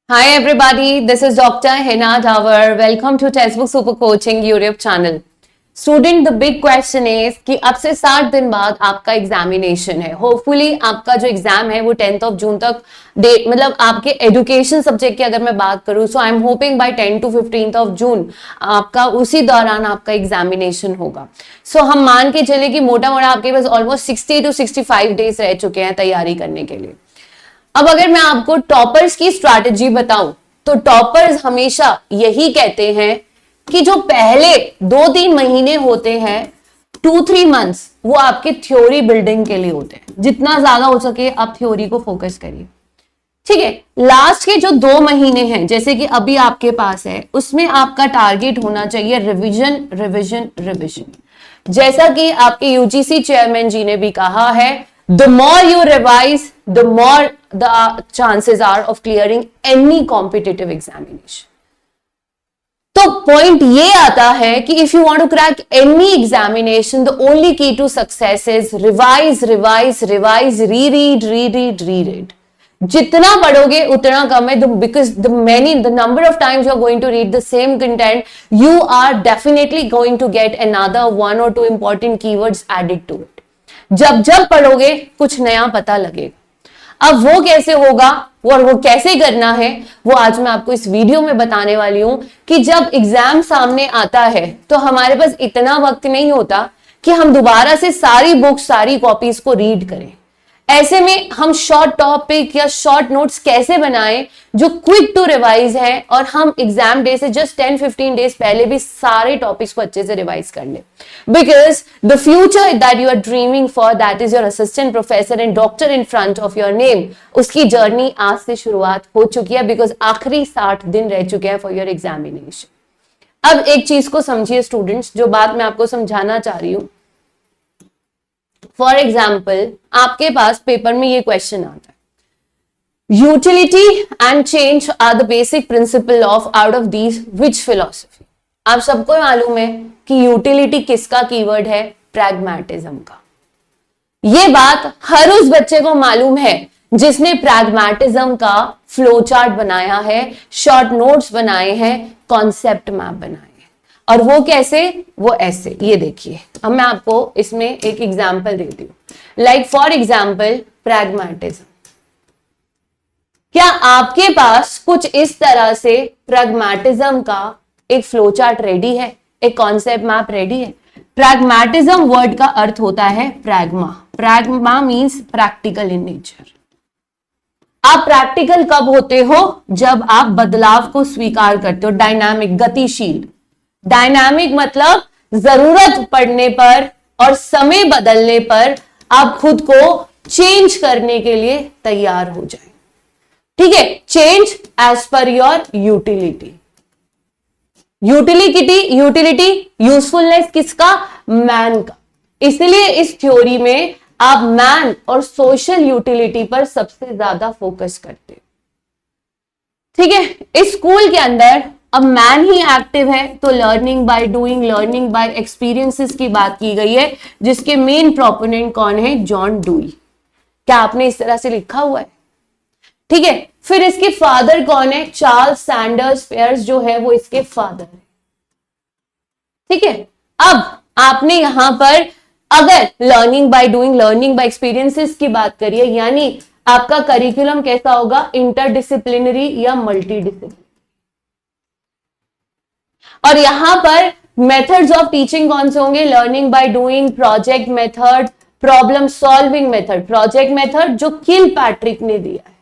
Hi everybody, this is Dr. Hina Davar. Welcome to Textbook Super Coaching YouTube channel. Student, the big question is कि अब से 60 दिन बाद आपका examination है. होपफुली आपका जो एग्जाम है वो 10th ऑफ जून तक डेट मतलब आपके एजुकेशन सब्जेक्ट की अगर मैं बात करूं so I am hoping by 10 to 15th of June आपका उसी दौरान आपका एग्जामिनेशन होगा. सो हम मान के चले कि मोटा मोटा आपके पास ऑलमोस्ट 60 to 65 डेज रह चुके हैं तैयारी करने के लिए. अब अगर मैं आपको टॉपर्स की स्ट्रैटेजी बताऊं तो टॉपर्स हमेशा यही कहते हैं कि जो पहले 2-3 महीने होते हैं 2-3 मंथ्स वो आपके थ्योरी बिल्डिंग के लिए होते हैं. जितना ज्यादा हो सके आप थ्योरी को फोकस करिए. ठीक है, लास्ट के जो 2 महीने हैं जैसे कि अभी आपके पास है उसमें आपका टारगेट होना चाहिए रिवीजन रिवीजन रिवीजन. जैसा कि आपके यूजीसी चेयरमैन जी ने भी कहा है, the more you revise the more the chances are of clearing any competitive examination. तो पॉइंट ये आता है कि if you want to crack any examination the only key to success is revise revise revise reread reread reread. जितना पढ़ोगे उतना कम है, because the number of times you are going to read the same content you are definitely going to get another 1 or 2 important keywords added to it. जब जब पढ़ोगे कुछ नया पता लगेगा. अब वो कैसे होगा और वो कैसे करना है वो आज मैं आपको इस वीडियो में बताने वाली हूं कि जब एग्जाम सामने आता है तो हमारे पास इतना वक्त नहीं होता कि हम दोबारा से सारी बुक्स सारी कॉपीज को रीड करें. ऐसे में हम शॉर्ट टॉपिक या शॉर्ट नोट्स कैसे बनाएं जो क्विक टू रिवाइज है और हम एग्जाम डे से जस्ट 10-15 डेज पहले भी सारे टॉपिक्स को अच्छे से रिवाइज कर लें. Because the future that you are dreaming for that is your assistant professor and doctor in front of your name. उसकी जर्नी आज से शुरुआत हो चुकी है बिकॉज आखिरी 60 दिन रह चुके हैं फॉर योर एग्जामिनेशन. अब एक चीज को समझिए स्टूडेंट्स, जो बात मैं आपको समझाना चाह रही हूं. फॉर एग्जाम्पल आपके पास पेपर में ये क्वेश्चन आता है, utility and change are the basic principle of out of these which philosophy. आप सबको मालूम है कि यूटिलिटी किसका कीवर्ड है? प्रैग्मैटिज्म का. ये बात हर उस बच्चे को मालूम है जिसने प्रैग्मैटिज्म का फ्लो चार्ट बनाया है, शॉर्ट नोट्स बनाए हैं, कॉन्सेप्ट मैप बनाए. और वो कैसे? वो ऐसे, ये देखिए. अब मैं आपको इसमें एक एग्जांपल देती हूं. Like for example pragmatism. क्या आपके पास कुछ इस तरह से प्रैग्मैटिज्म का एक फ्लो चार्ट रेडी है, एक कॉन्सेप्ट मैप रेडी है? प्रैग्मैटिज्म वर्ड का अर्थ होता है pragma. Pragma means practical in nature. आप प्रैक्टिकल कब होते हो? जब आप बदलाव को स्वीकार करते हो. डायनामिक, गतिशील. डायनामिक मतलब जरूरत पड़ने पर और समय बदलने पर आप खुद को चेंज करने के लिए तैयार हो जाए. ठीक है, change as per your utility. Utility usefulness किसका? मैन का. इसलिए इस थ्योरी में आप मैन और सोशल यूटिलिटी पर सबसे ज्यादा फोकस करते हो. ठीक है, इस स्कूल के अंदर अब मैन ही एक्टिव है तो learning by doing, learning by experiences की बात की गई है, जिसके मेन प्रोपोनेंट कौन है? जॉन डूई. क्या आपने इस तरह से लिखा हुआ है? ठीक है, फिर इसके फादर कौन है? चार्ल्स सैंडर्स पेयर्स जो है वो इसके फादर है. ठीक है, अब आपने यहां पर अगर learning by doing, learning by experiences की बात करिए, यानी आपका करिकुलम कैसा होगा? इंटरडिसिप्लिनरी या मल्टीडिसिप्लिनरी. और यहां पर मेथड्स ऑफ टीचिंग कौन से होंगे? Learning by doing, project method, problem solving method. Project method जो किलपैट्रिक ने दिया है.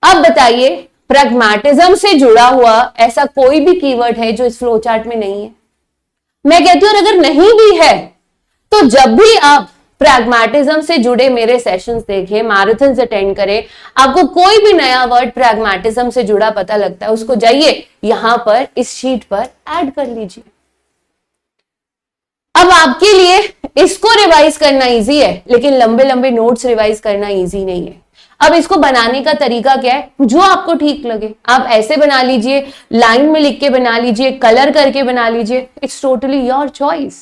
अब बताइए, प्रैग्मैटिज्म से जुड़ा हुआ ऐसा कोई भी कीवर्ड है जो इस फ्लो चार्ट में नहीं है? मैं कहती हूं अगर नहीं भी है तो जब भी आप प्रैग्मैटिज्म से जुड़े मेरे सेशंस देखें, मैराथन्स अटेंड करें, आपको कोई भी नया वर्ड प्रैग्मैटिज्म से जुड़ा पता लगता है, उसको जाइए यहां पर इस शीट पर ऐड कर लीजिए. अब आपके लिए इसको रिवाइज करना इजी है लेकिन लंबे लंबे नोट्स रिवाइज करना इजी नहीं है. अब इसको बनाने का तरीका क्या है? जो आपको ठीक लगे. आप ऐसे बना लीजिए, लाइन में लिख के बना लीजिए, कलर करके बना लीजिए. It's totally your choice.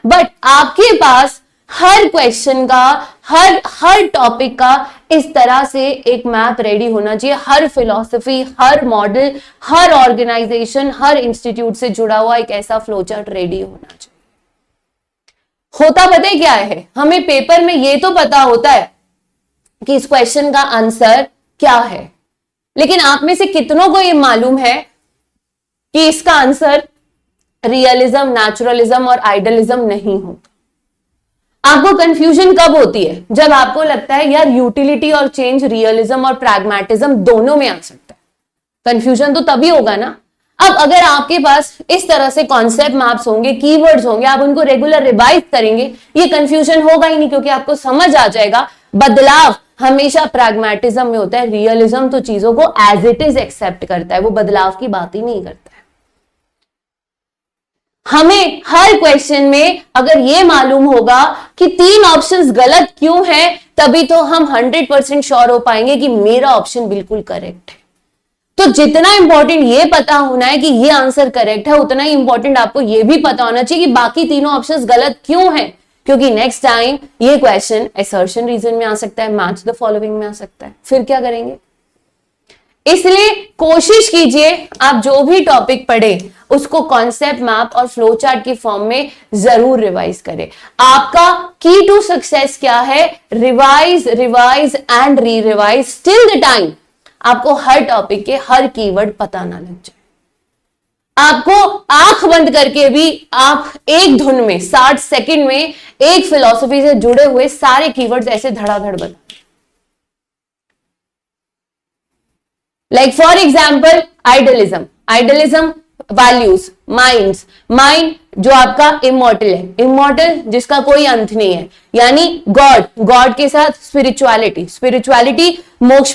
But आपके पास हर क्वेश्चन का, हर टॉपिक का इस तरह से एक मैप रेडी होना चाहिए। हर फिलॉसफी, हर मॉडल, हर ऑर्गेनाइजेशन, हर इंस्टीट्यूट से जुड़ा हुआ एक ऐसा फ्लोचार्ट रेडी होना चाहिए। होता पता है क्या है, हमें पेपर में ये तो पता होता है कि इस क्वेश्चन का आंसर क्या है, लेकिन आप में से कितनों को ये मालूम है कि इसका आंसर रियलिज्म, नेचुरलिज्म और आइडियलिज्म नहीं होता। आपको कंफ्यूजन कब होती है? जब आपको लगता है यार यूटिलिटी और चेंज रियलिज्म और प्रैग्मेटिज्म दोनों में आ सकता है। कंफ्यूजन तो तभी होगा ना। अब अगर आपके पास इस तरह से कॉन्सेप्ट मैप्स होंगे, कीवर्ड्स होंगे, आप उनको रेगुलर रिवाइज करेंगे, ये कंफ्यूजन होगा ही नहीं, क्योंकि आपको समझ आ जाएगा बदलाव हमेशा प्रैग्मेटिज्म में होता है। रियलिज्म तो चीजों को एज इट इज एक्सेप्ट करता है, वो बदलाव की बात ही नहीं करता है। हमें हर क्वेश्चन में अगर ये मालूम होगा कि 3 ऑप्शंस गलत क्यों हैं, तभी तो हम 100% श्योर हो पाएंगे कि मेरा ऑप्शन बिल्कुल करेक्ट है। तो जितना इंपॉर्टेंट ये पता होना है कि ये आंसर करेक्ट है, उतना ही इंपॉर्टेंट आपको ये भी पता होना चाहिए कि बाकी तीनों ऑप्शंस गलत क्यों हैं, क्योंकि नेक्स्ट टाइम ये क्वेश्चन असर्शन रीजन में आ सकता है, मैच द फॉलोइंग में आ सकता है। फिर क्या करेंगे? इसलिए कोशिश कीजिए आप जो भी टॉपिक पढ़े उसको कॉन्सेप्ट मैप और फ्लो चार्ट की फॉर्म में जरूर रिवाइज करें। आपका की टू सक्सेस क्या है? Revise, revise and re revise till the time आपको हर टॉपिक के हर कीवर्ड पता ना लग जाए। आपको आंख बंद करके भी आप एक धुन में 60 सेकंड में एक फिलॉसफी से जुड़े हुए सारे कीवर्ड्स ऐसे धड़ाधड़ बता। Like for example idealism, values, mind जो आपका इमॉर्टल है, इमॉर्टल जिसका कोई अंत नहीं है, यानी गॉड के साथ स्पिरिचुअलिटी मोक्ष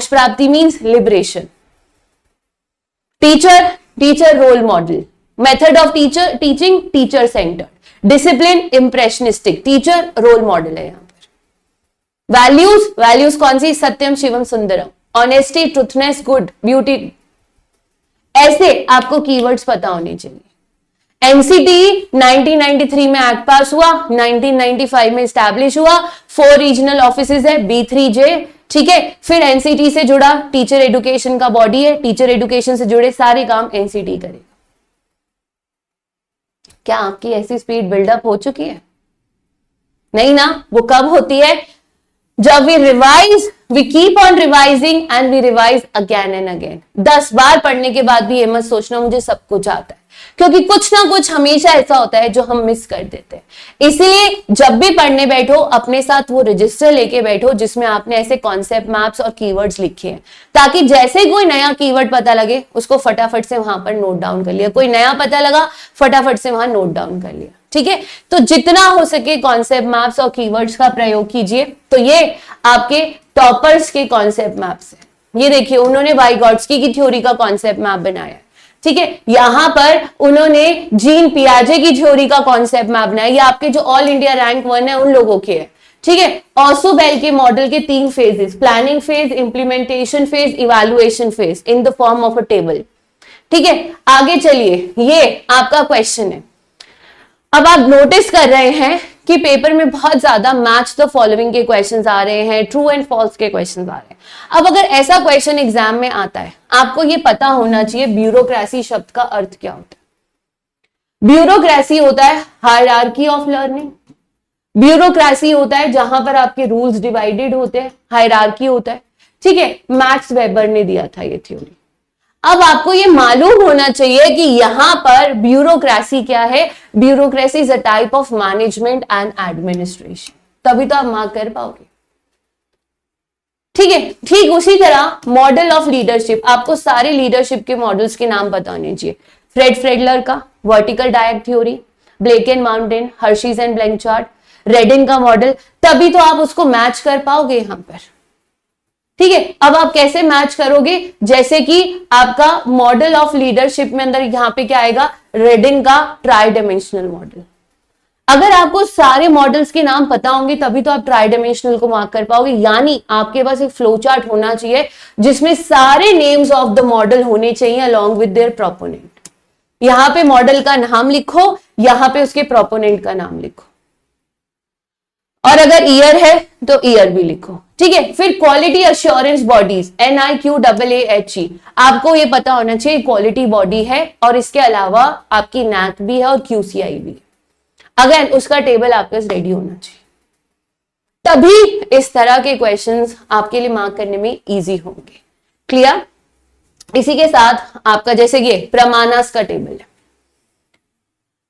प्राप्ति means liberation. Teacher role model, method of teaching teacher centred, discipline impressionistic, teacher role model है यहां पर। वैल्यूज कौन सी? सत्यम शिवम सुंदरम, ऑनेस्टी, ट्रुथनेस, गुड, ब्यूटी। ऐसे आपको कीवर्ड्स पता होने चाहिए। एनसीटी 1993 में एक्ट पास हुआ, 1995 में स्टैब्लिश हुआ, 4 रीजनल ऑफिसेज है, B3J, ठीक है। फिर एनसीटी से जुड़ा टीचर एजुकेशन का बॉडी है, टीचर एजुकेशन से जुड़े सारे काम एनसीटी करेगा। क्या आपकी ऐसी स्पीड बिल्डअप हो चुकी है? नहीं ना। वो कब होती है? जब we revise, we keep on revising and we revise again and again. 10 बार पढ़ने के बाद भी ये मत सोचना मुझे सब कुछ आता है, क्योंकि कुछ ना कुछ हमेशा ऐसा होता है जो हम मिस कर देते हैं। इसलिए जब भी पढ़ने बैठो अपने साथ वो रजिस्टर लेके बैठो जिसमें आपने ऐसे कॉन्सेप्ट मैप्स और कीवर्ड्स लिखे हैं, ताकि जैसे कोई नया कीवर्ड पता लगे उसको फटाफट से वहां पर नोट डाउन कर लिया, कोई नया पता लगा फटाफट से वहां नोट डाउन कर लिया, ठीक है। तो जितना हो सके कॉन्सेप्ट मैप्स और कीवर्ड्स का प्रयोग कीजिए। तो ये आपके टॉपर्स के कॉन्सेप्ट मैप्स है। ये देखिए उन्होंने वाइगॉट्स्की की थ्योरी का कॉन्सेप्ट मैप बनाया, ठीक है। यहां पर उन्होंने जीन पियाजे की थ्योरी का कॉन्सेप्ट मैप बनाया। ये आपके जो ऑल इंडिया रैंक 1 है उन लोगों के है, ठीक है। ऑसोबेल के मॉडल के 3 phases, planning phase, implementation phase, evaluation phase, in the form of a table, ठीक है। आगे चलिए, ये आपका क्वेश्चन है। अब आप नोटिस कर रहे हैं कि पेपर में बहुत ज्यादा मैच द फॉलोइंग के क्वेश्चंस आ रहे हैं, ट्रू एंड फॉल्स के क्वेश्चंस आ रहे हैं। अब अगर ऐसा क्वेश्चन एग्जाम में आता है, आपको ये पता होना चाहिए ब्यूरोक्रेसी शब्द का अर्थ क्या होता है। ब्यूरोक्रेसी होता है हायरार्की ऑफ लर्निंग, ब्यूरोक्रेसी होता है जहां पर आपके रूल्स डिवाइडेड होते हैं, हायरार्की होता है, ठीक है। मैक्स वेबर ने दिया था ये थ्योरी। अब आपको ये मालूम होना चाहिए कि यहां पर ब्यूरोक्रेसी क्या है। Bureaucracy is a type of management and administration, तभी तो आप मार्क कर पाओगे, ठीक है। ठीक उसी तरह मॉडल ऑफ लीडरशिप, आपको सारे लीडरशिप के मॉडल्स के नाम पता होने चाहिए। फ्रेड फ्रेडलर का vertical direct theory, Blake and Mouton, Hersey and Blanchard, Reddin का मॉडल, तभी तो आप उसको मैच कर पाओगे यहां पर, ठीक है। अब आप कैसे मैच करोगे? जैसे कि आपका मॉडल ऑफ लीडरशिप में अंदर यहां पे क्या आएगा? रेडिन का ट्राई डायमेंशनल मॉडल। अगर आपको सारे मॉडल्स के नाम पता होंगे तभी तो आप ट्राई डायमेंशनल को मार्क कर पाओगे, यानी आपके पास एक फ्लो चार्ट होना चाहिए जिसमें सारे नेम्स ऑफ द मॉडल होने चाहिए अलॉन्ग विद देयर प्रोपोनेंट। यहां पे मॉडल का नाम लिखो, यहां पे उसके प्रोपोनेंट का नाम लिखो। और अगर ईयर है तो ईयर भी लिखो, ठीक है। फिर क्वालिटी अश्योरेंस बॉडीज, NIQAAHE, आपको ये पता होना चाहिए क्वालिटी बॉडी है और इसके अलावा आपकी NAC भी है और QCI भी है। अगेन उसका टेबल आपके पास रेडी होना चाहिए, तभी इस तरह के क्वेश्चंस आपके लिए मार्क करने में इजी होंगे। क्लियर? इसी के साथ आपका जैसे ये प्रमाणास का टेबल है।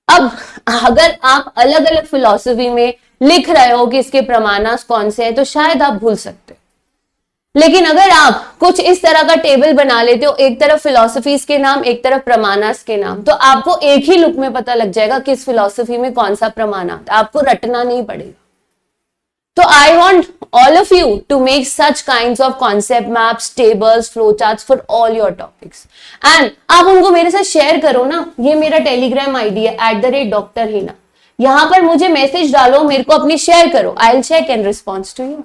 अब अगर आप अलग अलग फिलॉसफी में लिख रहे हो कि इसके प्रमाणास कौन से हैं तो शायद आप भूल सकते हो, लेकिन अगर आप कुछ इस तरह का टेबल बना लेते हो, एक तरफ फिलॉसफीज के नाम, एक तरफ प्रमाणास के नाम, तो आपको एक ही लुक में पता लग जाएगा किस फिलॉसफी में कौन सा प्रमाण आता है, आपको रटना नहीं पड़ेगा। तो I want all of you to make such kinds of concept maps, tables, flowcharts for all your topics. And आप उनको मेरे साथ शेयर करो ना। ये मेरा टेलीग्राम आईडी है @Dr. Hina। यहां पर मुझे मैसेज डालो, मेरे को अपनी शेयर करो, I will check and response to you.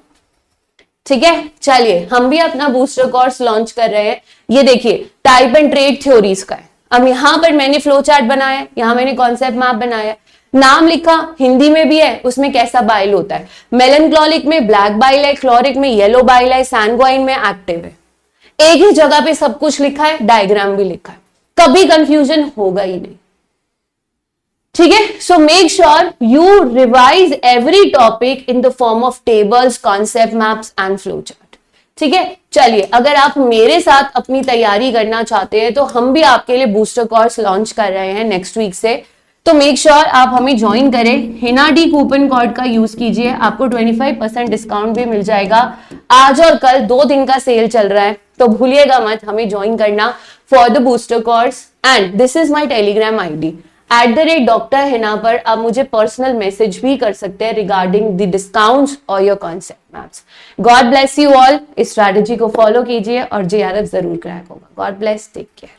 ठीक है, चलिए हम भी अपना बूस्टर कोर्स लॉन्च कर रहे हैं। ये देखिए टाइप एंड ट्रेड थ्योरीज का है। अब यहां पर मैंने फ्लो चार्ट बनाया, यहां मैंने कॉन्सेप्ट मैप बनाया, नाम लिखा, हिंदी में भी है, उसमें कैसा बाइल होता है। मेलनक्लोलिक में ब्लैक बाइल है, क्लोरिक में येलो बाइल है, सैनग्वाइन में एक्टिव है। एक ही जगह पे सब कुछ लिखा है, डायग्राम भी लिखा है, कभी कंफ्यूजन होगा ही नहीं। ठीक है, so make sure you revise every topic in the form of tables, concept maps and flow chart. ठीक है, चलिए अगर आप मेरे साथ अपनी तैयारी करना चाहते हैं तो हम भी आपके लिए बूस्टर कोर्स लॉन्च कर रहे हैं नेक्स्ट वीक से। तो मेक श्योर आप हमें ज्वाइन करें, हिना डी कूपन कोड का यूज कीजिए, आपको 25% डिस्काउंट भी मिल जाएगा। आज और कल 2 दिन का सेल चल रहा है, तो भूलिएगा मत हमें ज्वाइन करना for the booster course. And this is my Telegram ID @Dr. Hina पर आप मुझे पर्सनल मैसेज भी कर सकते हैं रिगार्डिंग द डिस्काउंट्स और your concept maps. God bless you all. इस स्ट्रैटेजी को फॉलो कीजिए और JRF जरूर क्रैक होगा। God bless, take care.